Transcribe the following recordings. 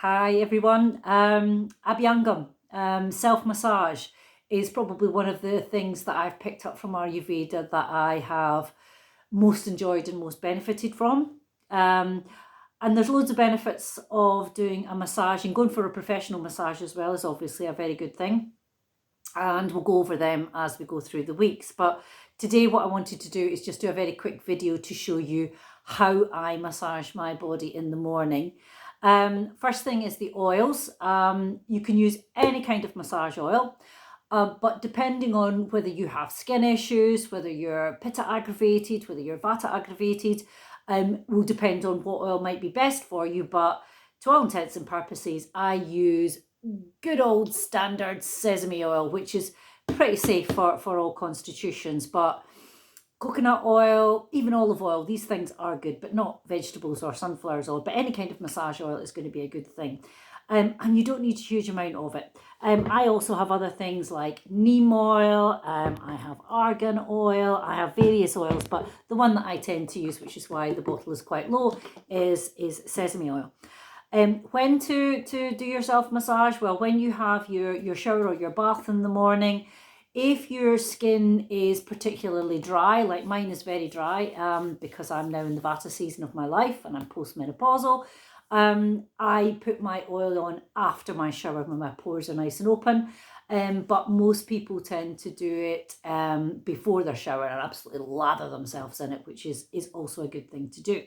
Hi everyone. Abhyangam, self-massage is probably one of the things that I've picked up from Ayurveda that I have most enjoyed and most benefited from. And there's loads of benefits of doing a massage, and going for a professional massage as well is obviously a very good thing. And we'll go over them as we go through the weeks. But today what I wanted to do is just do a very quick video to show you how I massage my body in the morning. First thing is the oils. You can use any kind of massage oil, but depending on whether you have skin issues, whether you're pitta aggravated, whether you're vata aggravated, will depend on what oil might be best for you. But to all intents and purposes, I use good old standard sesame oil, which is pretty safe for all constitutions. But coconut oil, even olive oil, these things are good, but not vegetables or sunflowers oil. But any kind of massage oil is going to be a good thing. And you don't need a huge amount of it. I also have other things like neem oil, I have argan oil, I have various oils, but the one that I tend to use, which is why the bottle is quite low, is sesame oil. When to do your self-massage? Well, when you have your shower or your bath in the morning. If your skin is particularly dry, like mine is very dry, because I'm now in the vata season of my life and I'm postmenopausal, I put my oil on after my shower when my pores are nice and open. But most people tend to do it before their shower and absolutely lather themselves in it, which is also a good thing to do.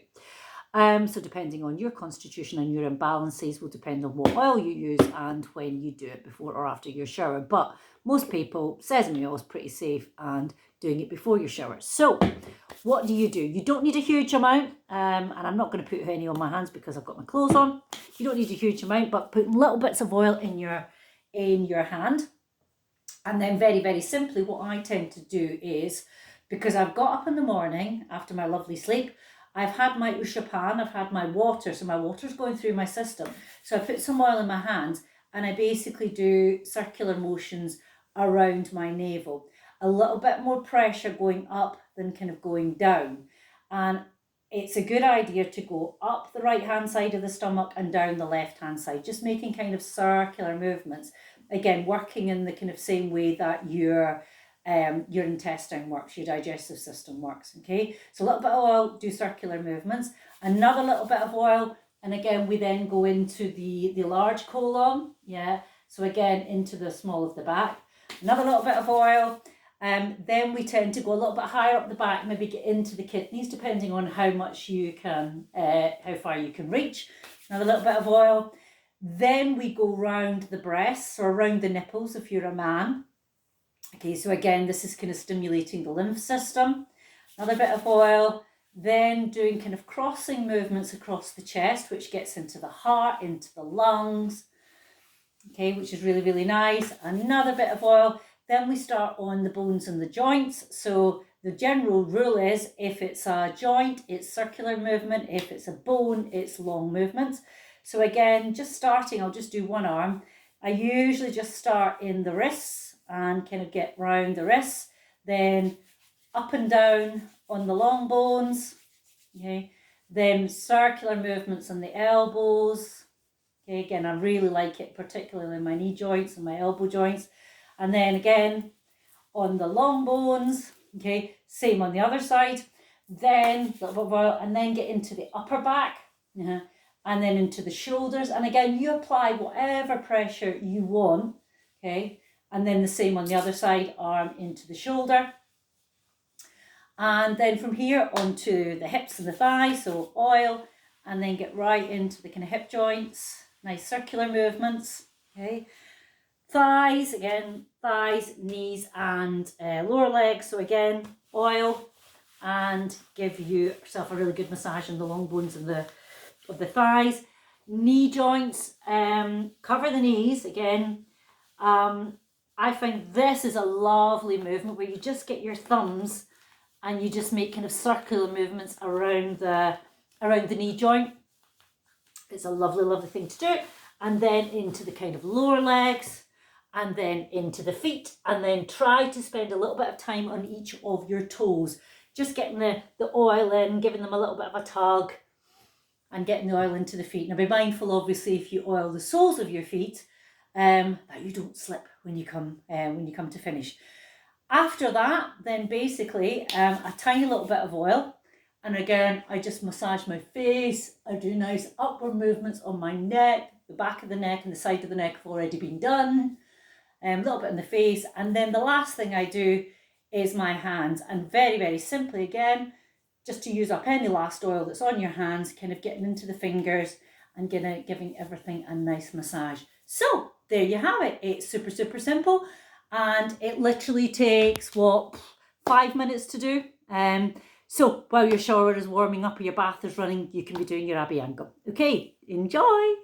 So depending on your constitution and your imbalances will depend on what oil you use and when you do it, before or after your shower. But most people, sesame oil is pretty safe, and doing it before your shower. So what do? You don't need a huge amount, and I'm not going to put any on my hands because I've got my clothes on. You don't need a huge amount, but put little bits of oil in your hand. And then very, very simply, what I tend to do is, because I've got up in the morning after my lovely sleep, I've had my ushapan, I've had my water, so my water's going through my system. So I put some oil in my hands and I basically do circular motions around my navel. A little bit more pressure going up than kind of going down. And it's a good idea to go up the right hand side of the stomach and down the left hand side, just making kind of circular movements. Again, working in the kind of same way that your intestine works, your digestive system works. Okay, so a little bit of oil, do circular movements, another little bit of oil, and again we then go into the large colon, so again into the small of the back, another little bit of oil, then we tend to go a little bit higher up the back, maybe get into the kidneys, depending on how much you can, how far you can reach. Another little bit of oil, then we go round the breasts or around the nipples if you're a man. Okay, so again, this is kind of stimulating the lymph system. Another bit of oil, then doing kind of crossing movements across the chest, which gets into the heart, into the lungs, okay, which is really, really nice. Another bit of oil, then we start on the bones and the joints. So the general rule is, if it's a joint, it's circular movement. If it's a bone, it's long movements. So again, just starting, I'll just do one arm. I usually just start in the wrists and kind of get round the wrists, then up and down on the long bones, okay, then circular movements on the elbows, okay, again I really like it, particularly in my knee joints and my elbow joints, and then again on the long bones, okay, same on the other side, then a little bit of oil, and then get into the upper back, and then into the shoulders, and again you apply whatever pressure you want, okay, and then the same on the other side, arm into the shoulder. And then from here onto the hips and the thighs, so oil, and then get right into the kind of hip joints, nice circular movements, okay. Thighs, again, thighs, knees, and lower legs, so again, oil, and give yourself a really good massage on the long bones of the thighs. Knee joints, cover the knees, again, I find this is a lovely movement where you just get your thumbs and you just make kind of circular movements around the knee joint. It's a lovely, lovely thing to do. And then into the kind of lower legs, and then into the feet, and then try to spend a little bit of time on each of your toes, just getting the oil in, giving them a little bit of a tug, and getting the oil into the feet. Now be mindful, obviously, if you oil the soles of your feet, that you don't slip when you come to finish. After that, then basically a tiny little bit of oil. And again, I just massage my face. I do nice upward movements on my neck, the back of the neck and the side of the neck have already been done. A little bit in the face. And then the last thing I do is my hands. And very, very simply again, just to use up any last oil that's on your hands, kind of getting into the fingers and giving everything a nice massage. So there you have it. It's super, super simple. And it literally takes, 5 minutes to do. So while your shower is warming up or your bath is running, you can be doing your Abhyangam. Okay, enjoy.